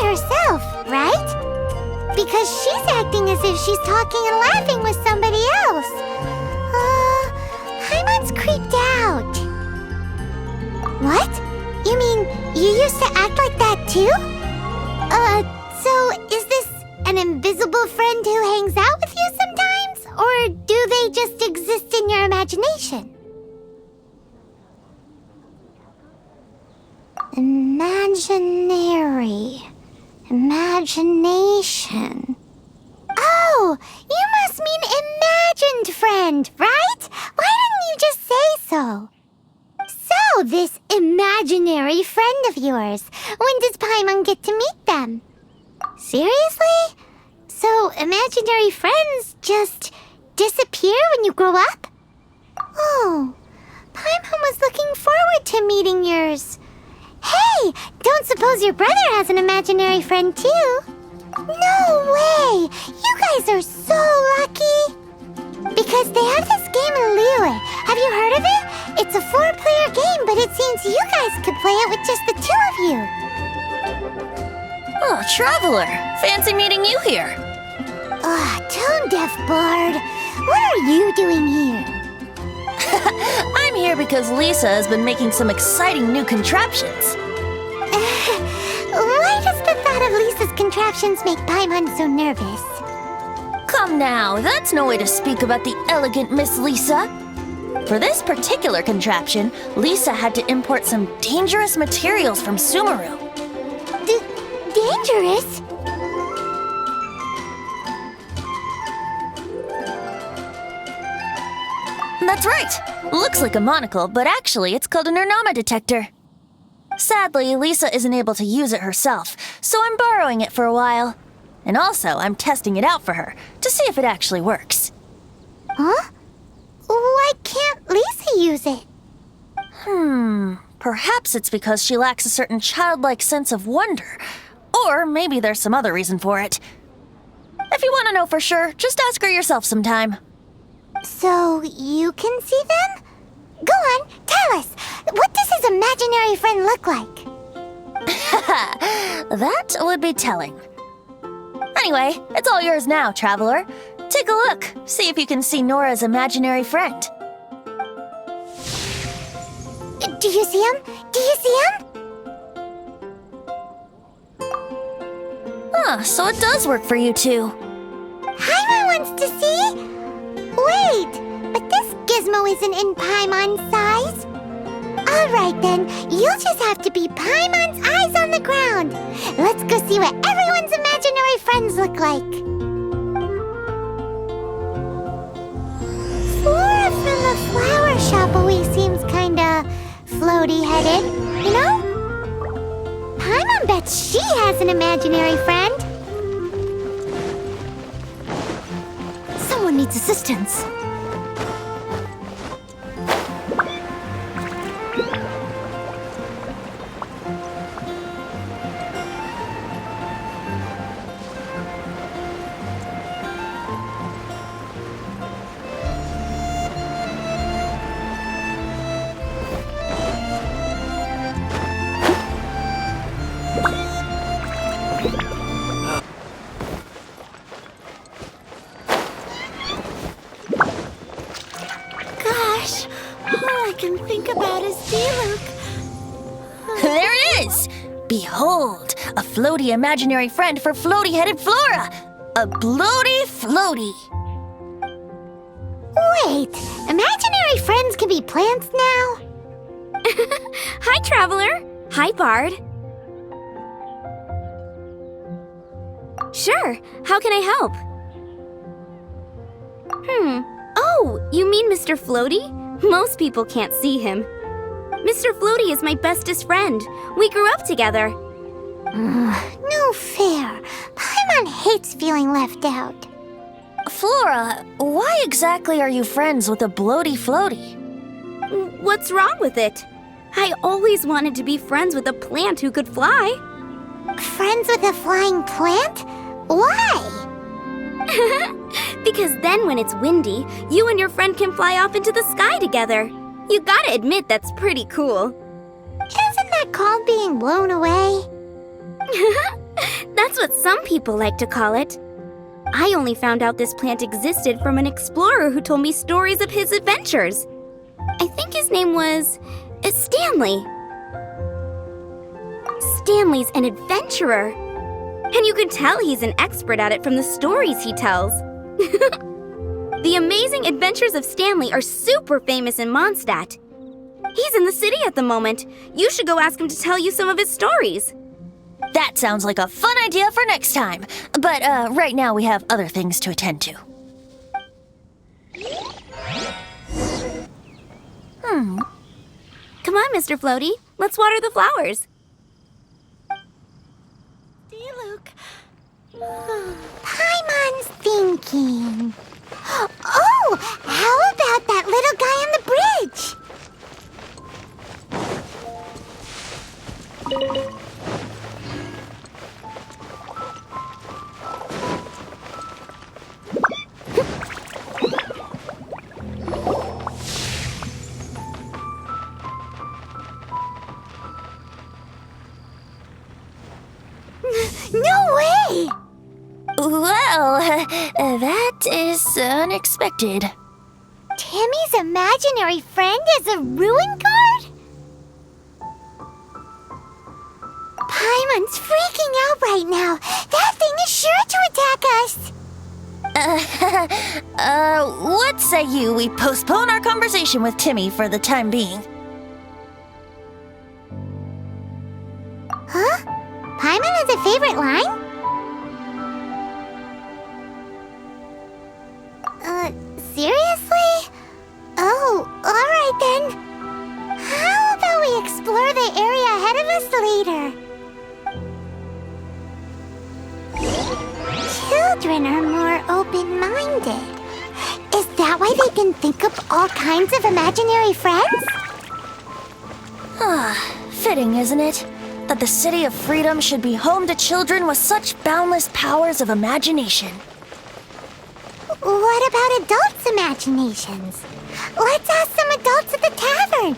herself, right? Because she's acting as if she's talking and laughing with somebody else. Paimon's creeped out. What? You mean you used to act like that too? So is this an invisible friend who hangs out with you sometimes? Or do they just exist in your imagination? Imagination. Oh, you must mean imagined friend, right? Why didn't you just say so? So, this imaginary friend of yours, when does Paimon get to meet them? Seriously? So, imaginary friends just disappear when you grow up? Oh, Paimon was looking forward to meeting yours. Hey, don't suppose your brother has an imaginary friend too? No way! You guys are so lucky! Because they have this game in Liyue. Have you heard of it? It's a 4-player game, but it seems you guys could play it with just the 2 of you. Oh, Traveler! Fancy meeting you here. Tone-deaf bard. What are you doing here? I'm here because Lisa has been making some exciting new contraptions. Why does the thought of Lisa's contraptions make Paimon so nervous? Come now, that's no way to speak about the elegant Miss Lisa. For this particular contraption, Lisa had to import some dangerous materials from Sumeru. Dangerous? That's right! Looks like a monocle, but actually it's called a Nernama detector. Sadly, Lisa isn't able to use it herself, so I'm borrowing it for a while. And also, I'm testing it out for her, to see if it actually works. Huh? Why can't Lisa use it? Perhaps it's because she lacks a certain childlike sense of wonder. Or maybe there's some other reason for it. If you want to know for sure, just ask her yourself sometime. So, you can see them? Go on, tell us. What does his imaginary friend look like? That would be telling. Anyway, it's all yours now, Traveler. Take a look. See if you can see Nora's imaginary friend. Do you see him? Do you see him? So it does work for you two. Paimon wants to see? Wait, but this gizmo isn't in Paimon's size. Alright then, you'll just have to be Paimon's eyes on the ground. Let's go see what everyone's imaginary friends look like. Flora from the flower shop always seems kinda floaty-headed, you know? Paimon bets she has an imaginary friend. Someone needs assistance. Can think about his D-look. There it is! Behold, a floaty imaginary friend for floaty-headed Flora! A bloaty floaty! Wait, imaginary friends can be plants now? Hi, Traveler. Hi, Bard. Sure, how can I help? Oh, you mean Mr. Floaty? Most people can't see him. Mr. Floaty is my bestest friend. We grew up together. No fair. Paimon hates feeling left out. Flora, why exactly are you friends with a bloaty floaty? What's wrong with it? I always wanted to be friends with a plant who could fly. Friends with a flying plant? Why? Because then when it's windy, you and your friend can fly off into the sky together. You gotta admit that's pretty cool. Isn't that called being blown away? That's what some people like to call it. I only found out this plant existed from an explorer who told me stories of his adventures. I think his name was Stanley. Stanley's an adventurer. And you can tell he's an expert at it from the stories he tells. The amazing adventures of Stanley are super famous in Mondstadt. He's in the city at the moment. You should go ask him to tell you some of his stories. That sounds like a fun idea for next time. But right now we have other things to attend to. Come on, Mr. Floaty. Let's water the flowers. See, Luke. Paimon's thinking. Oh, how about that little guy on the bridge? No way! Well, that is unexpected. Timmy's imaginary friend is a ruin guard? Paimon's freaking out right now. That thing is sure to attack us. What say we postpone our conversation with Timmy for the time being? Huh? Paimon has a favorite line? Seriously? Oh, alright then. How about we explore the area ahead of us later? Children are more open-minded. Is that why they can think up all kinds of imaginary friends? Fitting, isn't it? That the City of Freedom should be home to children with such boundless powers of imagination. What about adults' imaginations? Let's ask some adults at the tavern.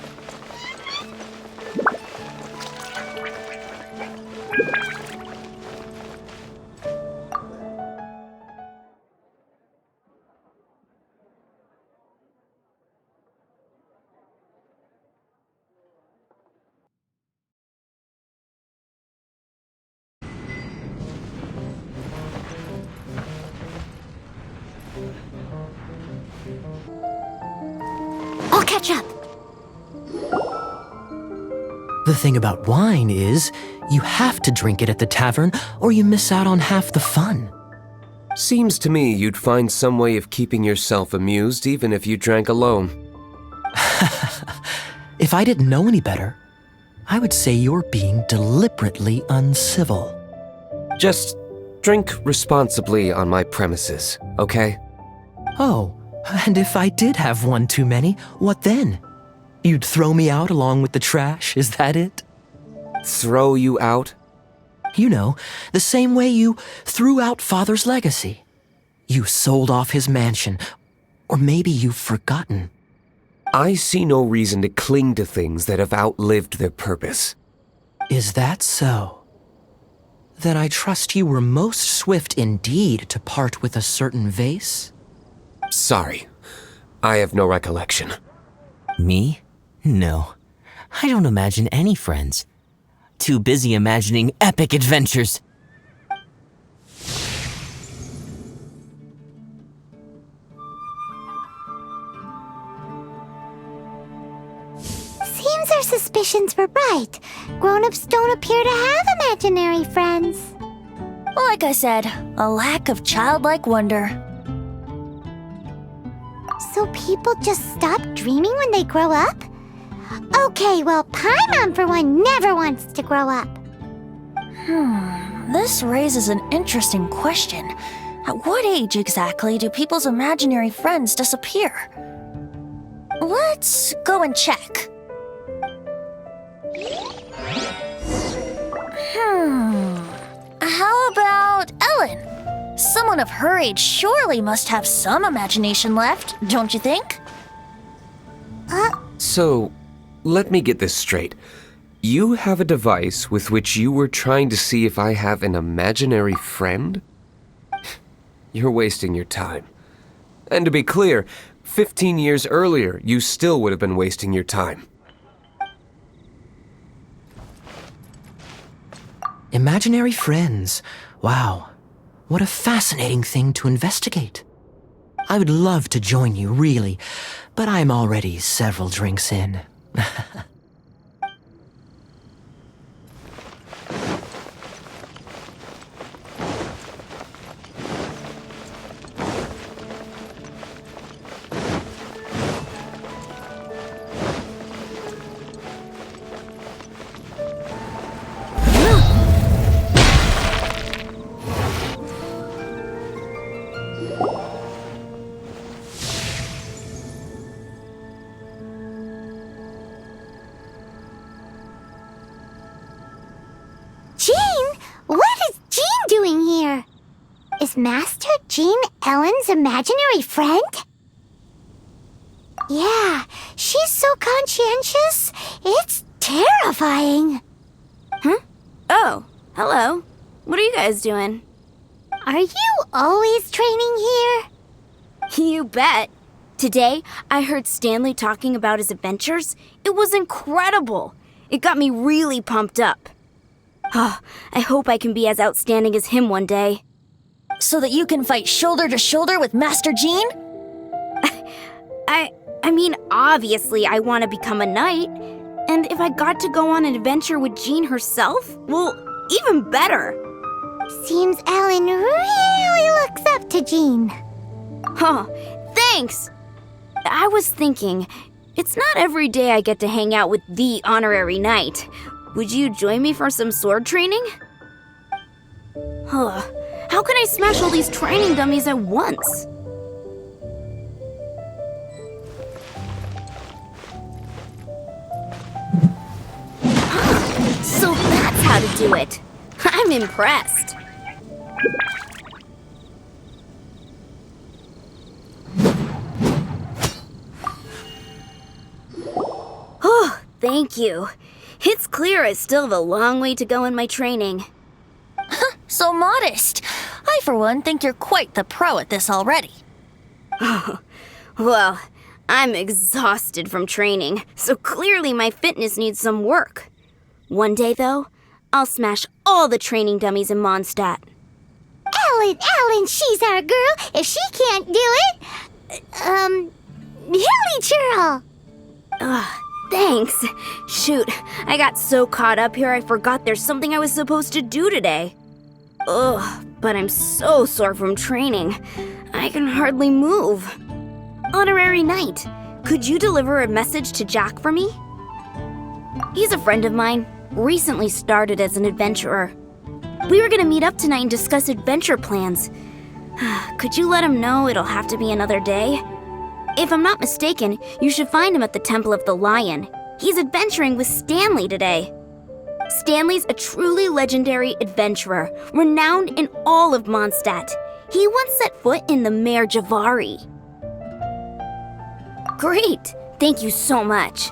I'll catch up. The thing about wine is, you have to drink it at the tavern or you miss out on half the fun. Seems to me you'd find some way of keeping yourself amused even if you drank alone. If I didn't know any better, I would say you're being deliberately uncivil. Just drink responsibly on my premises, okay? Oh, and if I did have one too many, what then? You'd throw me out along with the trash, is that it? Throw you out? You know, the same way you threw out Father's legacy. You sold off his mansion, or maybe you've forgotten. I see no reason to cling to things that have outlived their purpose. Is that so? Then I trust you were most swift indeed to part with a certain vase? Sorry, I have no recollection. Me? No. I don't imagine any friends. Too busy imagining epic adventures. Seems our suspicions were right. Grown-ups don't appear to have imaginary friends. Like I said, a lack of childlike wonder. So people just stop dreaming when they grow up? Okay, well, Paimon, for one, never wants to grow up. This raises an interesting question. At what age exactly do people's imaginary friends disappear? Let's go and check. How about Ellen? Someone of her age surely must have some imagination left, don't you think? So, let me get this straight. You have a device with which you were trying to see if I have an imaginary friend? You're wasting your time. And to be clear, 15 years earlier, you still would have been wasting your time. Imaginary friends. Wow. What a fascinating thing to investigate. I would love to join you, really, but I'm already several drinks in. Is Master Jean Ellen's imaginary friend? Yeah, she's so conscientious, it's terrifying. Huh? Oh, hello. What are you guys doing? Are you always training here? You bet. Today, I heard Stanley talking about his adventures. It was incredible. It got me really pumped up. Oh, I hope I can be as outstanding as him one day. So that you can fight shoulder to shoulder with Master Jean? I mean, obviously I want to become a knight. And if I got to go on an adventure with Jean herself, well, even better. Seems Ellen really looks up to Jean. Huh, thanks! I was thinking, it's not every day I get to hang out with the honorary knight. Would you join me for some sword training? Huh. How can I smash all these training dummies at once? So that's how to do it. I'm impressed. Oh, thank you. It's clear I still have a long way to go in my training. So modest. I, for one, think you're quite the pro at this already. Well, I'm exhausted from training, so clearly my fitness needs some work. One day, though, I'll smash all the training dummies in Mondstadt. Ellen, she's our girl. If she can't do it, Hilly Churl. Thanks. Shoot, I got so caught up here I forgot there's something I was supposed to do today. Ugh, but I'm so sore from training. I can hardly move. Honorary Knight, could you deliver a message to Jack for me? He's a friend of mine, recently started as an adventurer. We were gonna meet up tonight and discuss adventure plans. Could you let him know it'll have to be another day? If I'm not mistaken, you should find him at the Temple of the Lion. He's adventuring with Stanley today. Stanley's a truly legendary adventurer, renowned in all of Mondstadt. He once set foot in the Mare Javari. Great! Thank you so much.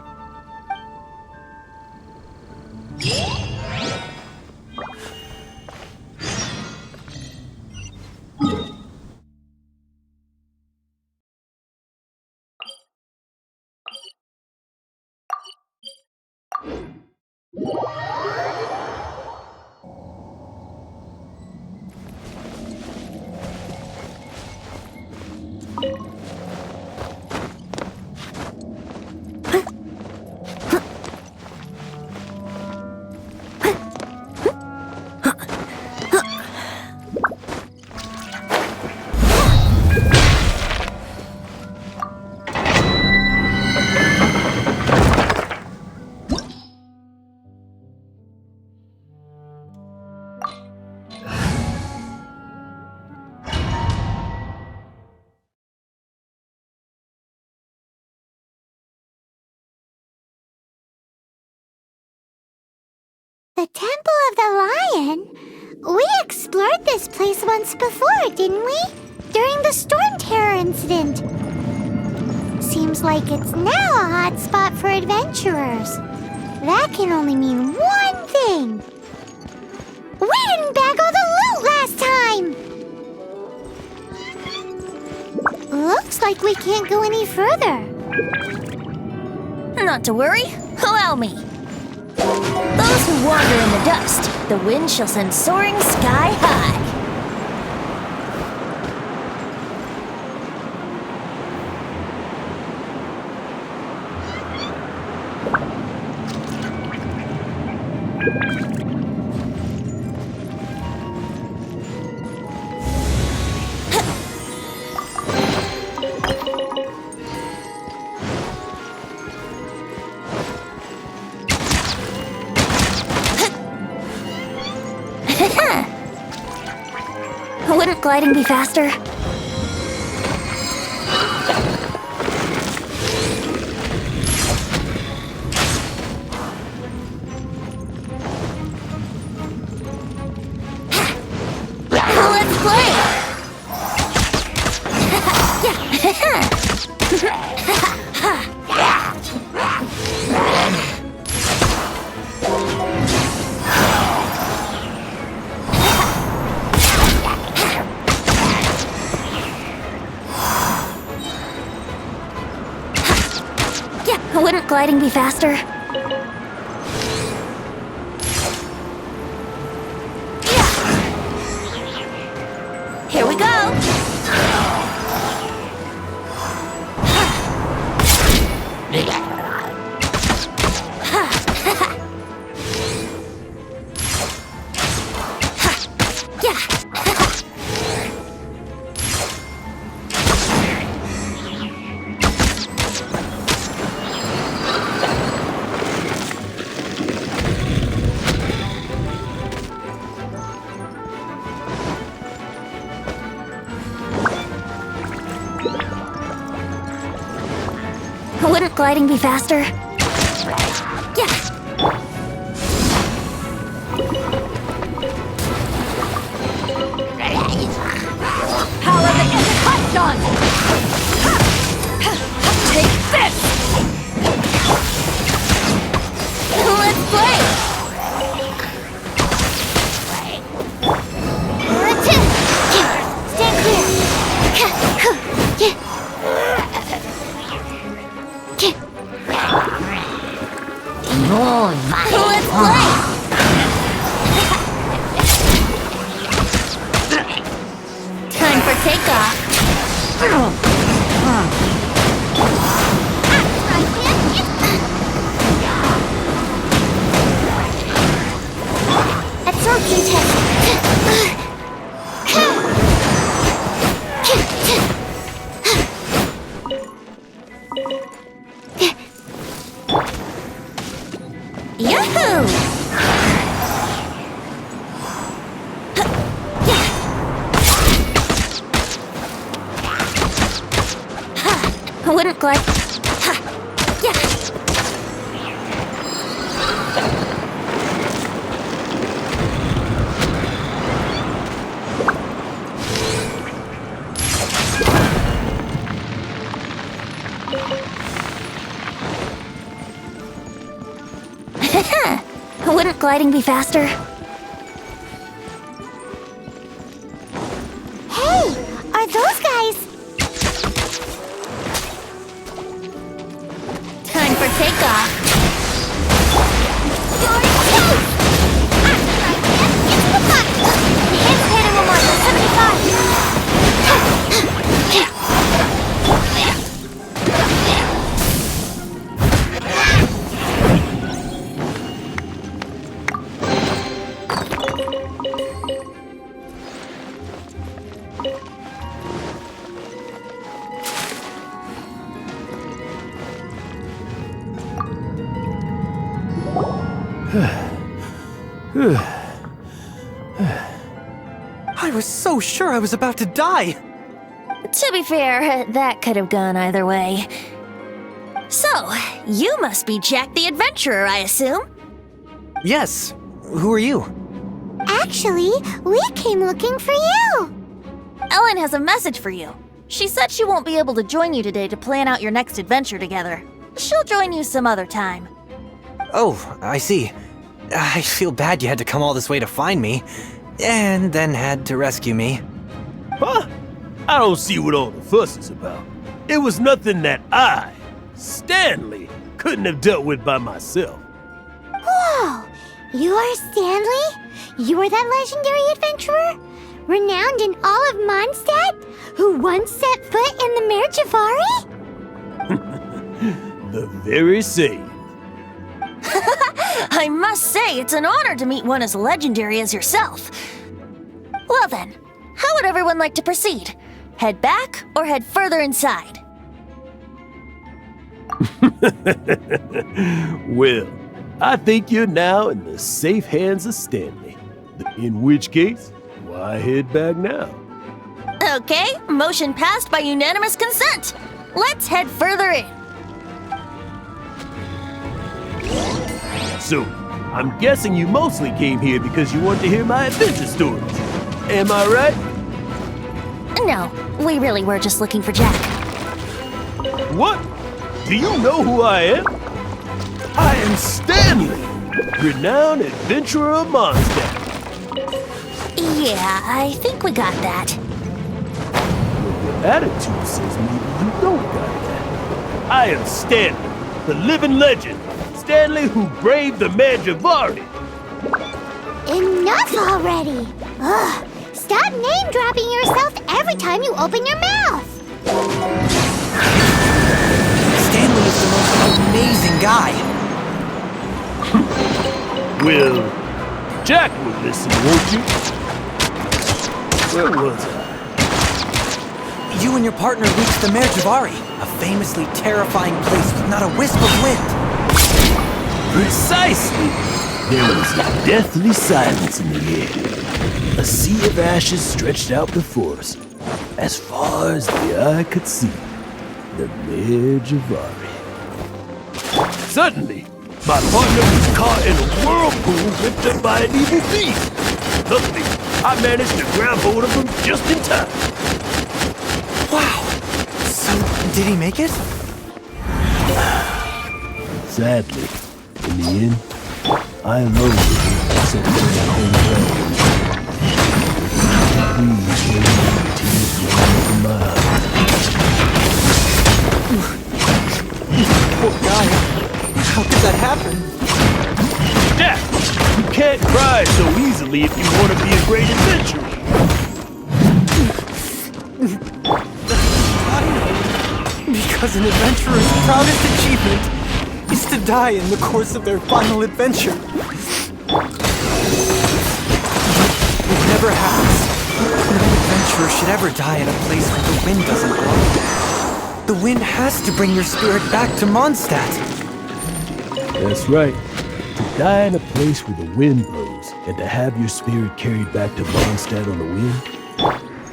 The Temple of the Lion? We explored this place once before, didn't we? During the Storm Terror incident. Seems like it's now a hot spot for adventurers. That can only mean one thing. We didn't bag all the loot last time! Looks like we can't go any further. Not to worry. Allow me. Those who wander in the dust, the wind shall send soaring sky high. Wouldn't gliding be faster? Let's play! Wouldn't gliding be faster? Here we go! Wouldn't gliding be faster? Power the Hot Take this! Let's play! Stand clear! Let's play! Time for takeoff. Absorption test. Yahoo! Wouldn't glide. Wouldn't gliding be faster? Hey, are those guys? Time for takeoff. Into the pot! Anticipating Memorial 75! I was so sure I was about to die! To be fair, that could have gone either way. So, you must be Jack the Adventurer, I assume? Yes. Who are you? Actually, we came looking for you! Ellen has a message for you. She said she won't be able to join you today to plan out your next adventure together. She'll join you some other time. Oh, I see. I feel bad you had to come all this way to find me, and then had to rescue me. Huh? I don't see what all the fuss is about. It was nothing that I, Stanley, couldn't have dealt with by myself. Whoa! You are Stanley? You are that legendary adventurer? Renowned in all of Mondstadt? Who once set foot in the Mare Javari? The very same. I must say, it's an honor to meet one as legendary as yourself. Well then, how would everyone like to proceed? Head back or head further inside? Well, I think you're now in the safe hands of Stanley. In which case, why head back now? Okay, motion passed by unanimous consent. Let's head further in. So, I'm guessing you mostly came here because you want to hear my adventure stories. Am I right? No, we really were just looking for Jack. What? Do you know who I am? I am Stanley, renowned adventurer of Mondstadt. Yeah, I think we got that. Your attitude says maybe you don't got that. I am Stanley, the living legend. Stanley who braved the Mare Javari. Enough already! Ugh! Stop name-dropping yourself every time you open your mouth! Stanley is the most amazing guy. Well, Jack will listen, won't you? Where was I? You and your partner reached the Mare Javari, a famously terrifying place with not a wisp of wind. Precisely! There was a deathly silence in the air. A sea of ashes stretched out before us, as far as the eye could see. The Mare Javari. Suddenly, my partner was caught in a whirlpool whipped up by an evil beast. Luckily, I managed to grab hold of him just in time. Wow! So, did he make it? Sadly, in the end, I alone was able to set foot in home realm. Please bring me the tears rolling from my eyes. Poor guy. How did that happen? Jack, you can't cry so easily if you want to be a great adventurer. Because an adventurer's proudest achievement is to die in the course of their final adventure. It never happens. No adventurer should ever die at a place where the wind doesn't blow. The wind has to bring your spirit back to Mondstadt. That's right. To die in a place where the wind blows and to have your spirit carried back to Mondstadt on the wind,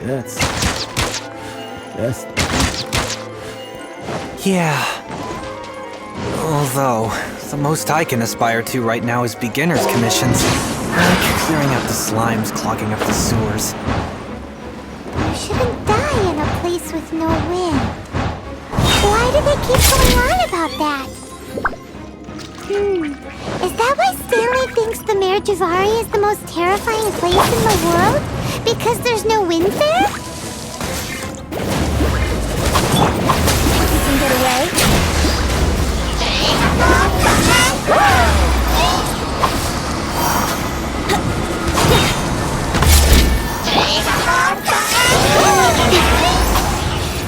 that's... Yeah. Although, the most I can aspire to right now is beginner's commissions. Like clearing out the slimes clogging up the sewers. You shouldn't die in a place with no wind. Why do they keep going on about that? Is that why Stanley thinks the Mare Javari is the most terrifying place in the world? Because there's no wind there? You can get away?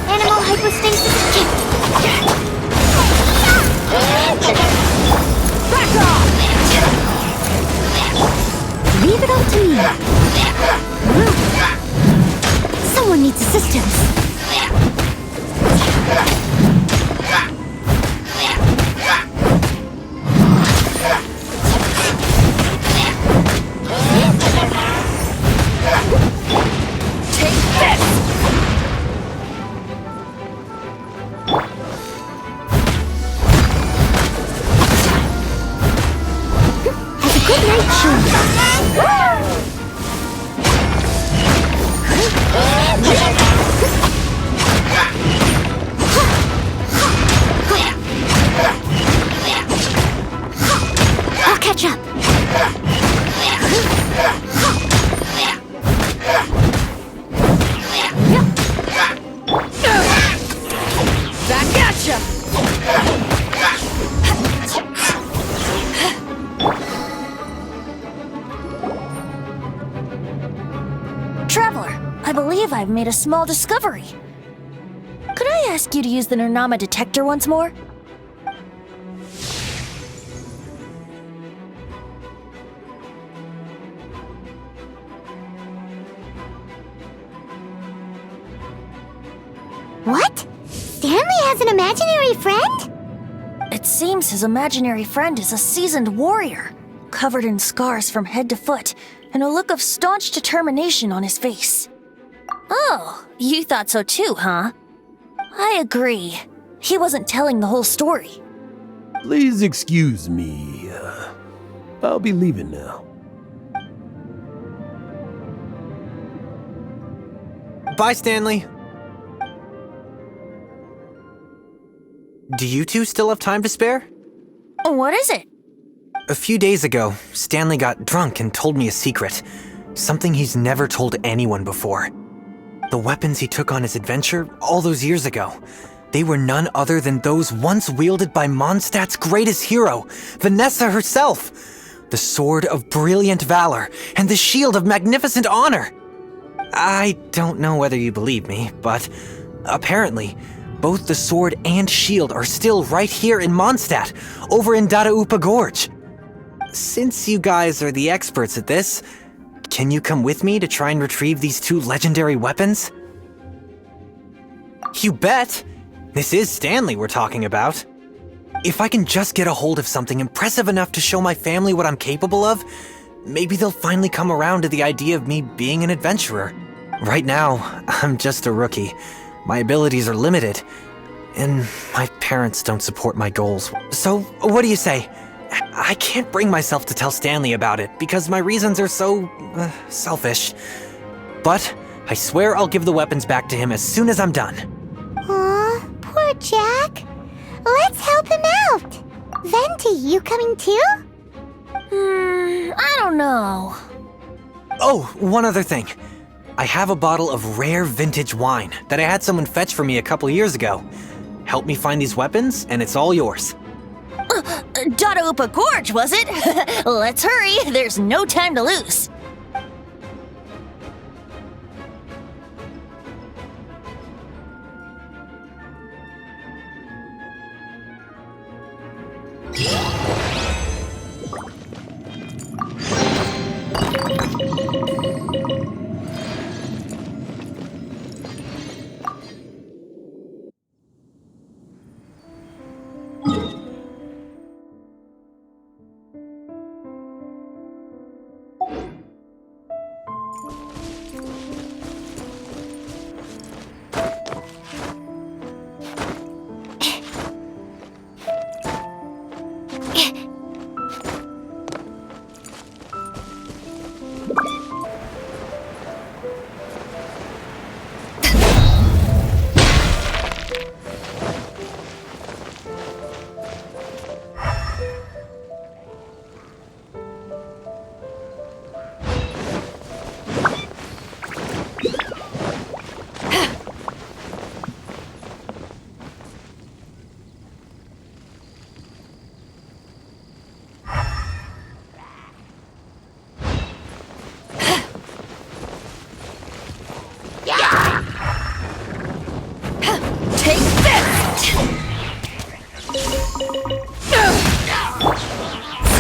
Animal hypostasis achieved. Back off! Leave it all to me. Someone needs assistance. Traveler, I believe I've made a small discovery. Could I ask you to use the Nernama detector once more? What? Stanley has an imaginary friend? It seems his imaginary friend is a seasoned warrior, covered in scars from head to foot, and a look of staunch determination on his face. Oh, you thought so too, huh? I agree. He wasn't telling the whole story. Please excuse me. I'll be leaving now. Bye, Stanley. Do you two still have time to spare? What is it? A few days ago, Stanley got drunk and told me a secret. Something he's never told anyone before. The weapons he took on his adventure all those years ago, they were none other than those once wielded by Mondstadt's greatest hero, Vanessa herself. The Sword of Brilliant Valor and the Shield of Magnificent Honor. I don't know whether you believe me, but apparently, both the sword and shield are still right here in Mondstadt, over in Dadaupa Gorge. Since you guys are the experts at this, can you come with me to try and retrieve these two legendary weapons? You bet! This is Stanley we're talking about. If I can just get a hold of something impressive enough to show my family what I'm capable of, maybe they'll finally come around to the idea of me being an adventurer. Right now, I'm just a rookie. My abilities are limited, and my parents don't support my goals. So, what do you say? I can't bring myself to tell Stanley about it because my reasons are so selfish. But I swear I'll give the weapons back to him as soon as I'm done. Aw, poor Jack. Let's help him out. Venti, you coming too? I don't know. Oh, one other thing. I have a bottle of rare vintage wine that I had someone fetch for me a couple years ago. Help me find these weapons, and it's all yours. Dadaupa Gorge, was it? Let's hurry, there's no time to lose.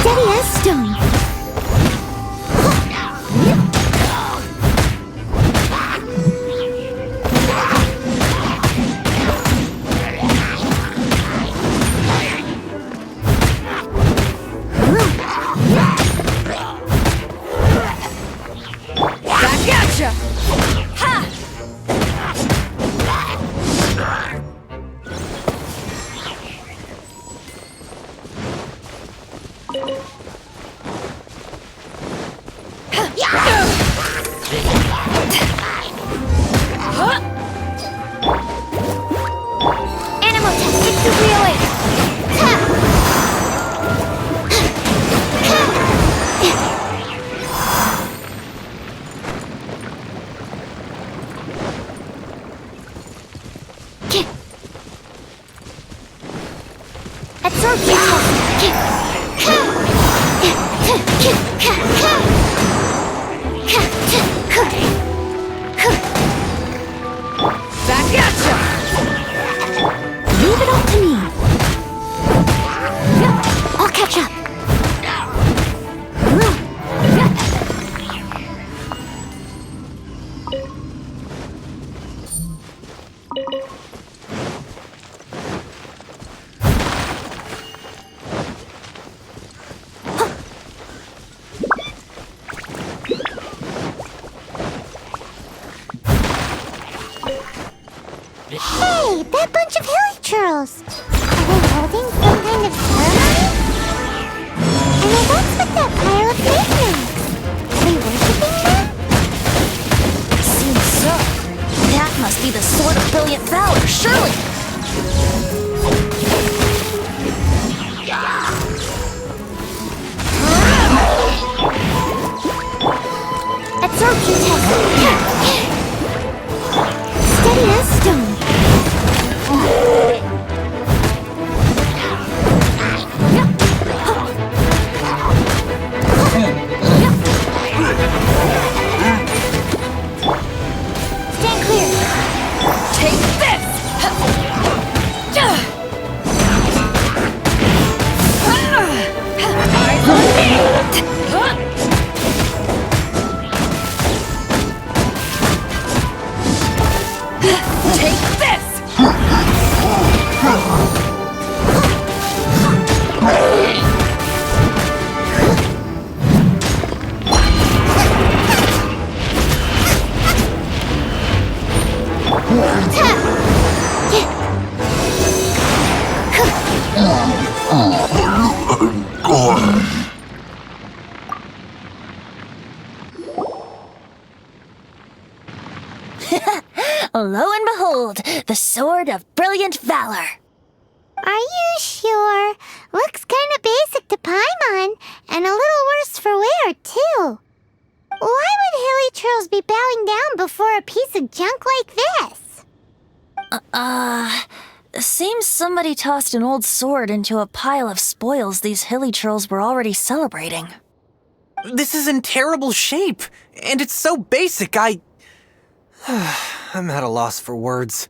Steady as stone. Hey, that bunch of hilly churls! Are they holding some kind of ceremony? And then what's with that pile of patrons? Are they worshipping them? Seems so. That must be the Sword of Brilliant Valor, surely! Absorption test! Steady as stone! Stand clear! Take this! Eyes on me! Take this! Lo and behold, the Sword of Brilliant Valor. Are you sure? Looks kinda basic to Paimon, and a little worse for wear, too. Why would hilly churls be bowing down before a piece of junk like this? Seems somebody tossed an old sword into a pile of spoils these hilly churls were already celebrating. This is in terrible shape, and it's so basic, I'm at a loss for words.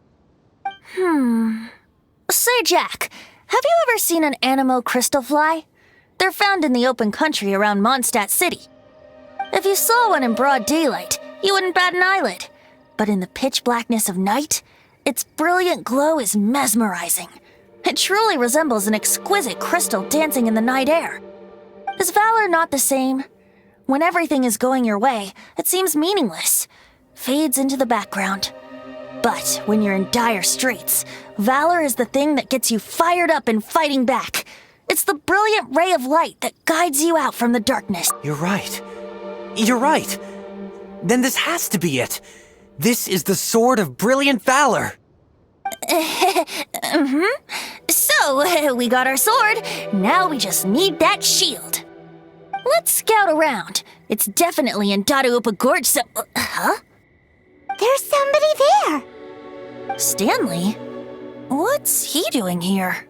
Say, Jack, have you ever seen an Anemo crystal fly? They're found in the open country around Mondstadt City. If you saw one in broad daylight, you wouldn't bat an eyelid. But in the pitch blackness of night, its brilliant glow is mesmerizing. It truly resembles an exquisite crystal dancing in the night air. Is valor not the same? When everything is going your way, it seems meaningless, fades into the background. But when you're in dire straits, valor is the thing that gets you fired up and fighting back. It's the brilliant ray of light that guides you out from the darkness. You're right. You're right. Then this has to be it. This is the Sword of Brilliant Valor. So, we got our sword. Now we just need that shield. Let's scout around. It's definitely in Dadaupa Gorge, so... Huh? There's somebody there! Stanley? What's he doing here?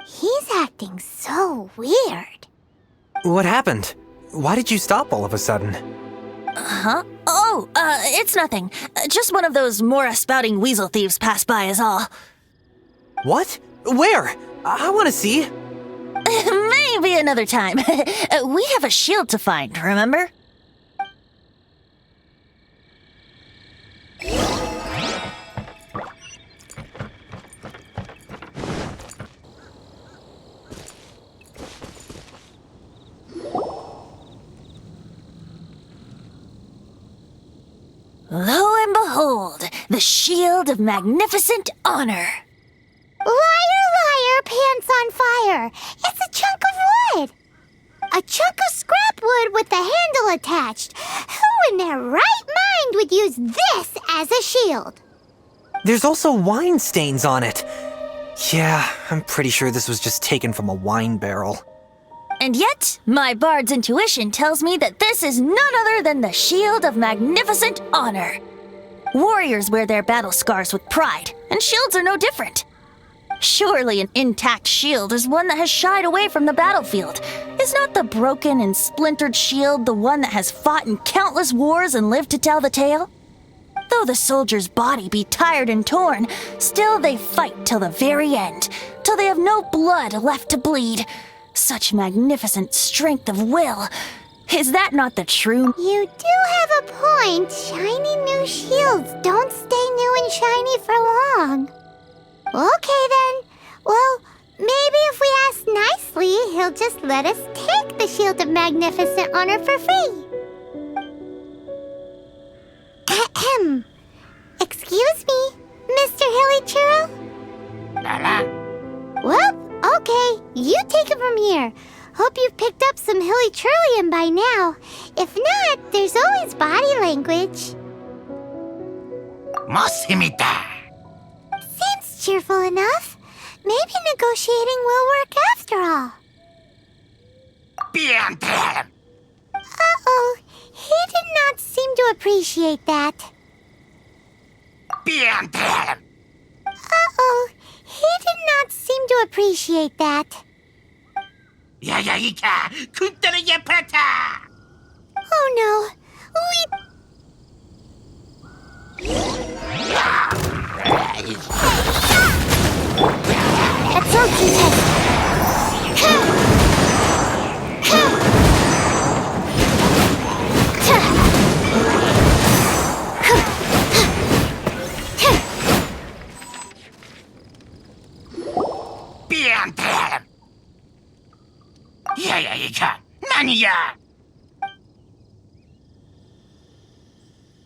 He's acting so weird. What happened? Why did you stop all of a sudden? Huh? Oh, it's nothing. Just one of those Mora-spouting weasel thieves passed by is all. What? Where? I want to see. Maybe another time. We have a shield to find, remember? Lo and behold, the shield of magnificent honor. Liar, liar, pants on fire! It's a chunk of wood! A chunk of scrap wood with the handle attached. Who in their right mind would use this as a shield? There's also wine stains on it. Yeah, I'm pretty sure this was just taken from a wine barrel. And yet, my bard's intuition tells me that this is none other than the shield of magnificent honor. Warriors wear their battle scars with pride, and shields are no different. Surely an intact shield is one that has shied away from the battlefield. Is not the broken and splintered shield the one that has fought in countless wars and lived to tell the tale? Though the soldier's body be tired and torn, still they fight till the very end, till they have no blood left to bleed. Such magnificent strength of will. Is that not the true? You do have a point. Shiny new shields don't stay new and shiny for long. Okay then. Well, maybe if we ask nicely, he'll just let us take the Shield of Magnificent Honor for free. Ahem. Excuse me, Mr. Hilly Well, okay, you take it from here. Hope you've picked up some Hilly Churlian by now. If not, there's always body language. Seems cheerful enough. Maybe negotiating will work after all. Uh-oh, he did not seem to appreciate that. Uh-oh, he did not seem to appreciate that. Oh no, Absorption test.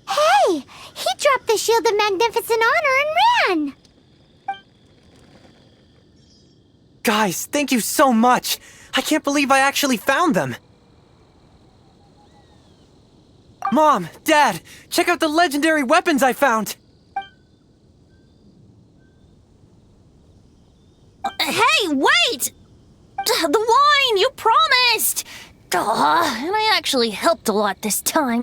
Hey, he dropped the Shield of Magnificent Honor and ran. Guys, thank you so much! I can't believe I actually found them! Mom, Dad, check out the legendary weapons I found! Hey, wait! The wine, you promised! And I actually helped a lot this time.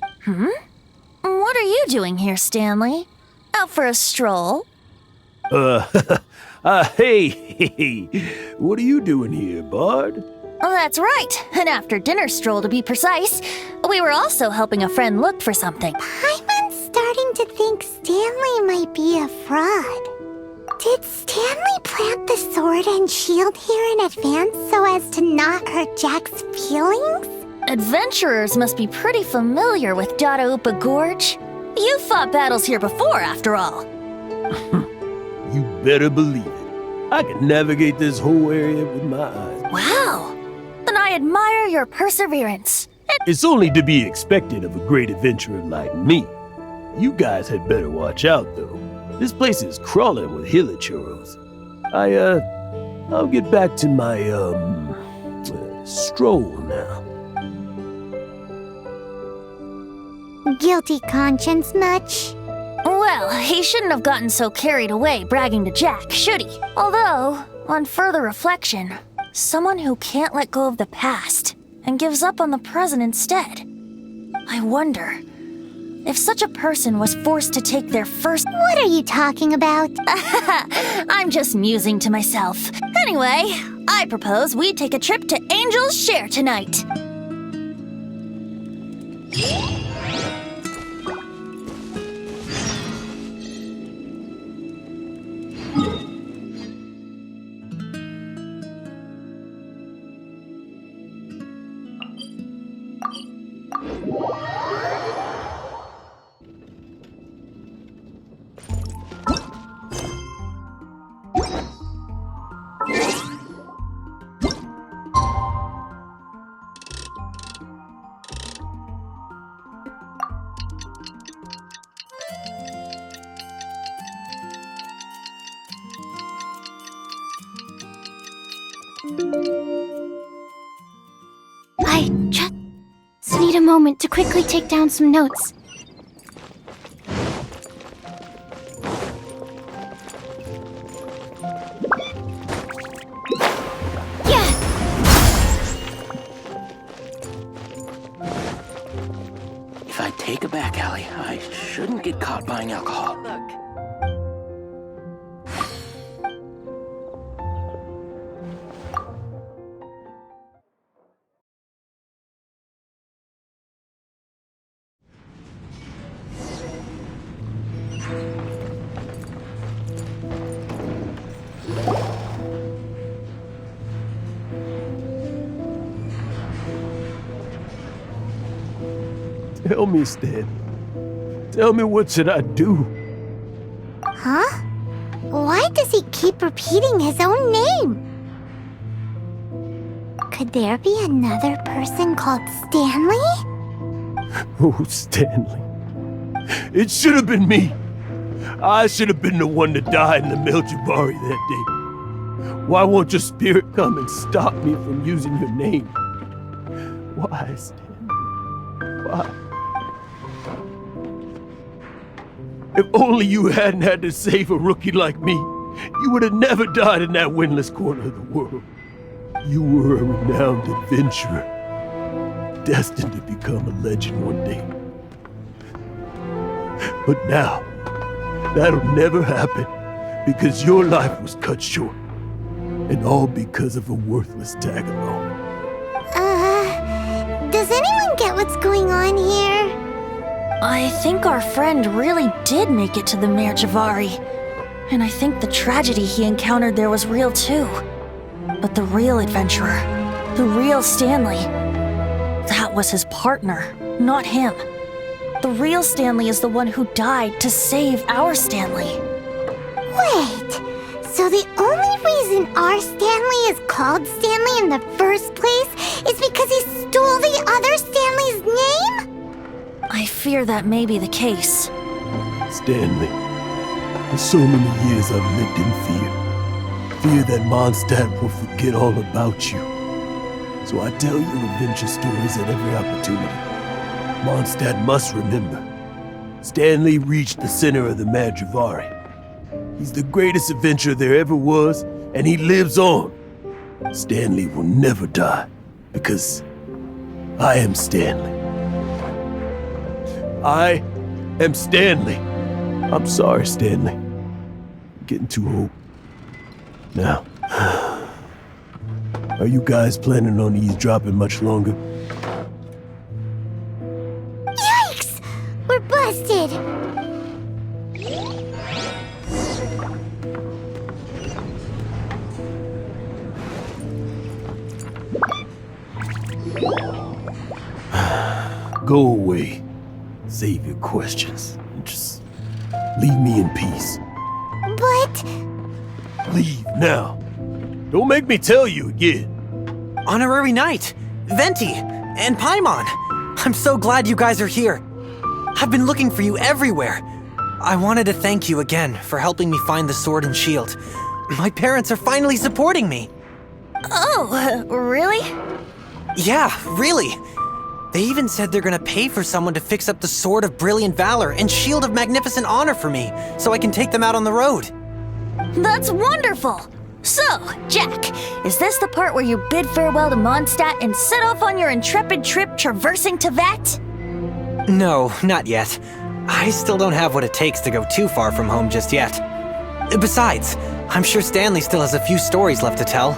What are you doing here, Stanley? Out for a stroll? Hey, what are you doing here, Bard? That's right, an after-dinner stroll to be precise. We were also helping a friend look for something. Paimon's starting to think Stanley might be a fraud. Did Stanley plant the sword and shield here in advance so as to not hurt Jack's feelings? Adventurers must be pretty familiar with Dadaupa Gorge. You fought battles here before, after all. You better believe it. I can navigate this whole area with my eyes. Wow! Then I admire your perseverance. It's only to be expected of a great adventurer like me. You guys had better watch out, though. This place is crawling with hilichurros. I'll get back to my, stroll now. Guilty conscience much? Well, he shouldn't have gotten so carried away bragging to Jack, should he? Although, on further reflection, someone who can't let go of the past and gives up on the present instead. I wonder if such a person was forced to take their first— What are you talking about? I'm just musing to myself. Anyway, I propose we take a trip to Angel's Share tonight. I just need a moment to quickly take down some notes. Yeah! If I take a back alley, I shouldn't get caught buying alcohol. Tell me, Stan, Tell me, what should I do? Huh? Why does he keep repeating his own name? Could there be another person called Stanley? Oh, Stanley. It should have been me. I should have been the one that died in the Melchivari that day. Why won't your spirit come and stop me from using your name? Why, Stanley? Why? If only you hadn't had to save a rookie like me, you would have never died in that windless corner of the world. You were a renowned adventurer, destined to become a legend one day. But now, that'll never happen, because your life was cut short, and all because of a worthless tag-along. Does anyone get what's going on here? I think our friend really did make it to the Merjavari. And I think the tragedy he encountered there was real too. But the real adventurer, the real Stanley, that was his partner, not him. The real Stanley is the one who died to save our Stanley. Wait, so the only reason our Stanley is called Stanley in the first place is because he stole the other Stanley's name? I fear that may be the case. Stanley, for so many years I've lived in fear. Fear that Mondstadt will forget all about you. So I tell you adventure stories at every opportunity. Mondstadt must remember. Stanley reached the center of the Madrivari. He's the greatest adventurer there ever was, and he lives on. Stanley will never die, because I am Stanley. I am Stanley. I'm sorry, Stanley. I'm getting too old. Now, are you guys planning on eavesdropping much longer? Yikes! We're busted! Go away. Save your questions. And just leave me in peace. But... Leave now. Don't make me tell you again. Honorary Knight, Venti, and Paimon. I'm so glad you guys are here. I've been looking for you everywhere. I wanted to thank you again for helping me find the sword and shield. My parents are finally supporting me. Oh, really? Yeah, really. They even said they're gonna pay for someone to fix up the Sword of Brilliant Valor and Shield of Magnificent Honor for me, so I can take them out on the road. That's wonderful! So, Jack, is this the part where you bid farewell to Mondstadt and set off on your intrepid trip traversing Tevat? No, not yet. I still don't have what it takes to go too far from home just yet. Besides, I'm sure Stanley still has a few stories left to tell.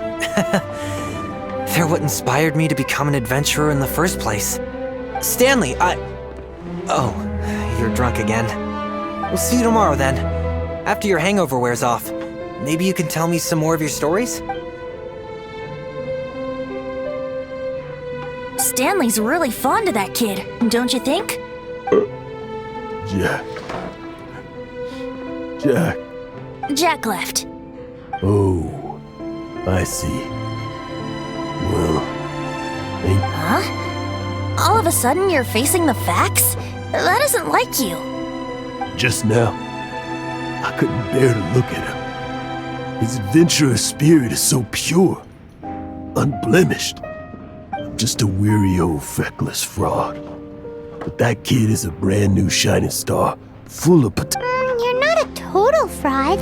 They're what inspired me to become an adventurer in the first place. Stanley, Oh, you're drunk again. We'll see you tomorrow then. After your hangover wears off. Maybe you can tell me some more of your stories? Stanley's really fond of that kid, don't you think? Jack. Jack left. Oh, I see. Well, Huh? All of a sudden you're facing the facts? That isn't like you. Just now, I couldn't bear to look at him. His adventurous spirit is so pure, unblemished. I'm just a weary old feckless fraud. But that kid is a brand new shining star, full of potential. You're not a total fraud.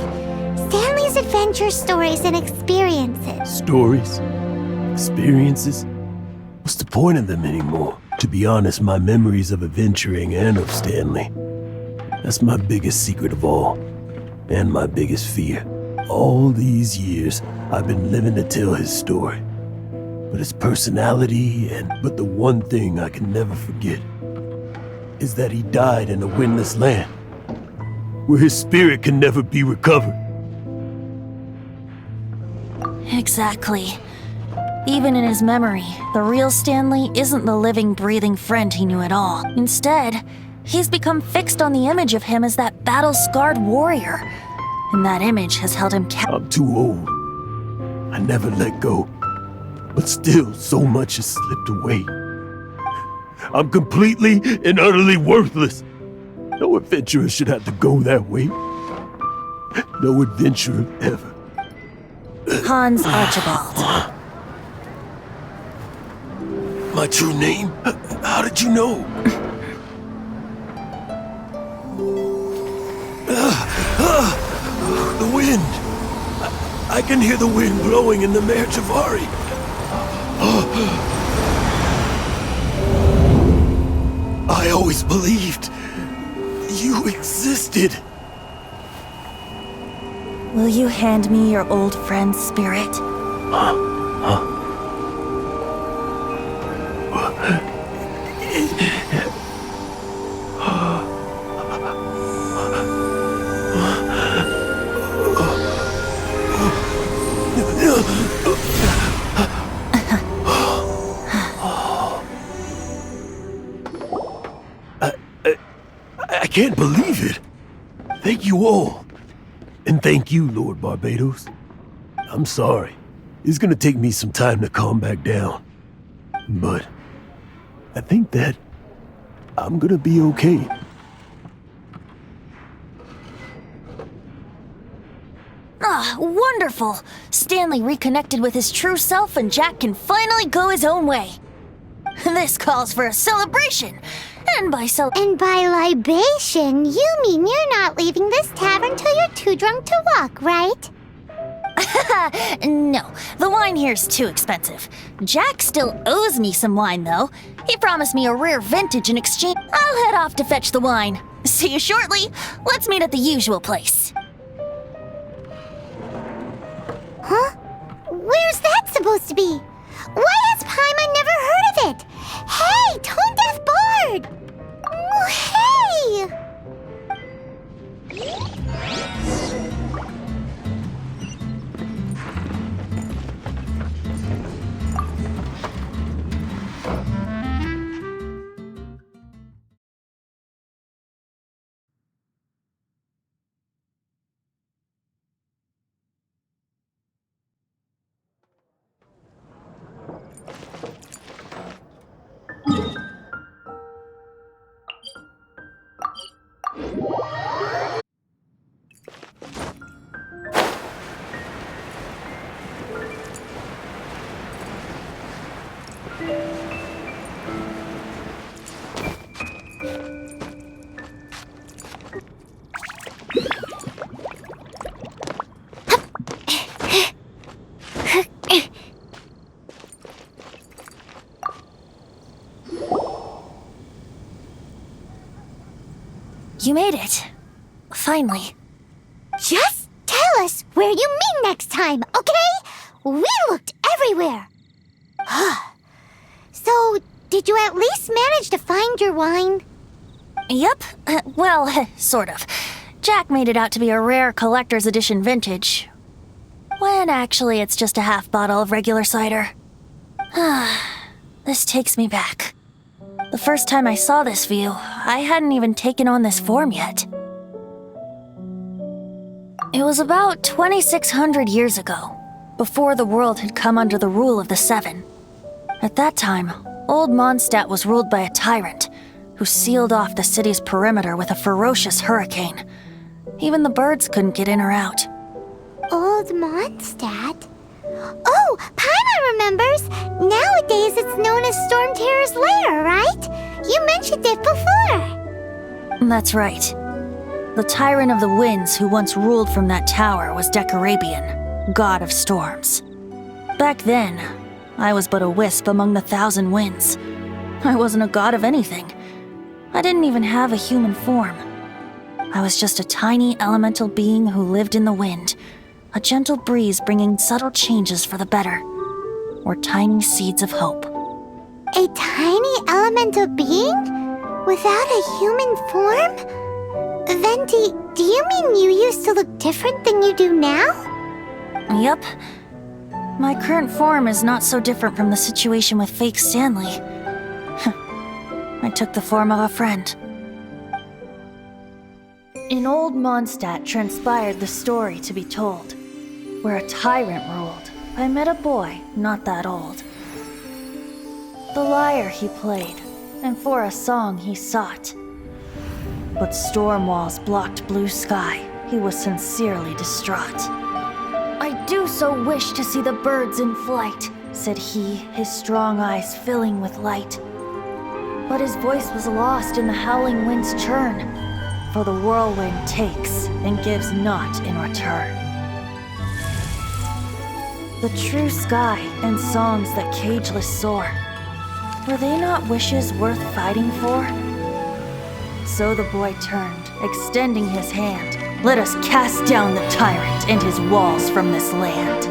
Stanley's adventure stories and experiences. Stories? Experiences? What's the point of them anymore? To be honest, my memories of adventuring and of Stanley. That's my biggest secret of all. And my biggest fear. All these years, I've been living to tell his story. But his personality but the one thing I can never forget is that he died in a windless land, where his spirit can never be recovered. Exactly. Even in his memory, the real Stanley isn't the living, breathing friend he knew at all. Instead, He's become fixed on the image of him as that battle-scarred warrior. And that image has held him captive. I'm too old. I never let go. But still, so much has slipped away. I'm completely and utterly worthless. No adventurer should have to go that way. No adventurer ever. Hans Archibald. My true name? How did you know? The wind. I can hear the wind blowing in the Mare Javari. I always believed you existed. Will you hand me your old friend's spirit? I can't believe it. Thank you all. And thank you, Lord Barbados. I'm sorry. It's gonna take me some time to calm back down. But I think that I'm gonna be okay. Ah, wonderful! Stanley reconnected with his true self and Jack can finally go his own way. This calls for a celebration. And by libation, you mean you're not leaving this tavern till you're too drunk to walk, right? No, the wine here's too expensive. Jack still owes me some wine, though. He promised me a rare vintage in exchange. I'll head off to fetch the wine. See you shortly. Let's meet at the usual place. Huh? Where's that supposed to be? Why has Paimon never heard of it? Hey, Tone Deaf Bard! Oh, hey! You made it. Finally. Just tell us where you meet next time, okay? We looked everywhere. So, did you at least manage to find your wine? Yep. Well, sort of. Jack made it out to be a rare collector's edition vintage. When actually it's just a half bottle of regular cider. This takes me back. The first time I saw this view, I hadn't even taken on this form yet. It was about 2,600 years ago, before the world had come under the rule of the Seven. At that time, Old Mondstadt was ruled by a tyrant who sealed off the city's perimeter with a ferocious hurricane. Even the birds couldn't get in or out. Old Mondstadt? Oh, Paimon remembers! Nowadays it's known as Storm Terror's lair, right? You mentioned it before. That's right. The Tyrant of the Winds who once ruled from that tower was Decarabian, god of storms. Back then, I was but a wisp among the 1,000 winds. I wasn't a god of anything. I didn't even have a human form. I was just a tiny elemental being who lived in the wind, a gentle breeze bringing subtle changes for the better, or tiny seeds of hope. A tiny elemental being? Without a human form? Venti, do you mean you used to look different than you do now? Yep. My current form is not so different from the situation with fake Stanley. I took the form of a friend. In old Mondstadt transpired the story to be told, where a tyrant ruled. I met a boy not that old. The lyre he played, and for a song he sought. But storm walls blocked blue sky, he was sincerely distraught. I do so wish to see the birds in flight, said he, his strong eyes filling with light. But his voice was lost in the howling wind's churn, for the whirlwind takes and gives not in return. The true sky and songs that cageless soar, were they not wishes worth fighting for? So the boy turned, extending his hand. Let us cast down the tyrant and his walls from this land.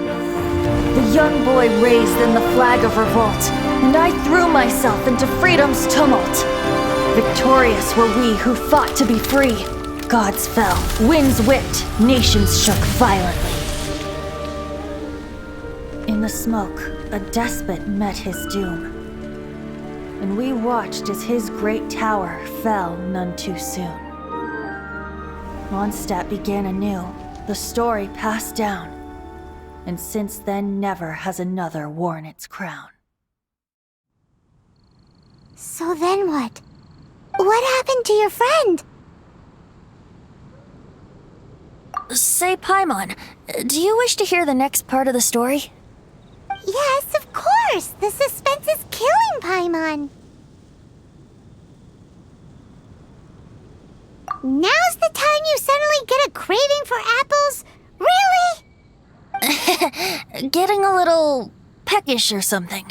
The young boy raised then the flag of revolt, and I threw myself into freedom's tumult. Victorious were we who fought to be free. Gods fell, winds whipped, nations shook violently. In the smoke, a despot met his doom, and we watched as his great tower fell none too soon. Mondstadt began anew, the story passed down, and since then never has another worn its crown. So then what? What happened to your friend? Say, Paimon, do you wish to hear the next part of the story? Yes, of course! The suspense is killing, Paimon! Now's the time you suddenly get a craving for apples? Really? Getting a little peckish or something.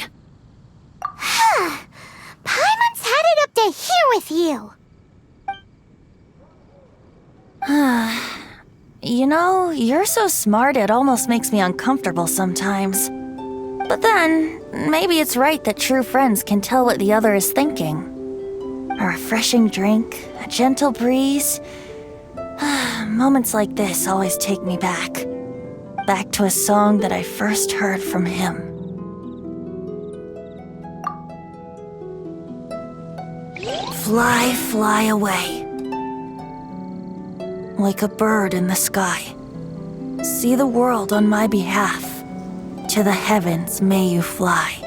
Paimon's had it up to here with you! You know, you're so smart it almost makes me uncomfortable sometimes. But then, maybe it's right that true friends can tell what the other is thinking. A refreshing drink, a gentle breeze. Moments like this always take me back. Back to a song that I first heard from him. Fly, fly away. Like a bird in the sky. See the world on my behalf. To the heavens may you fly.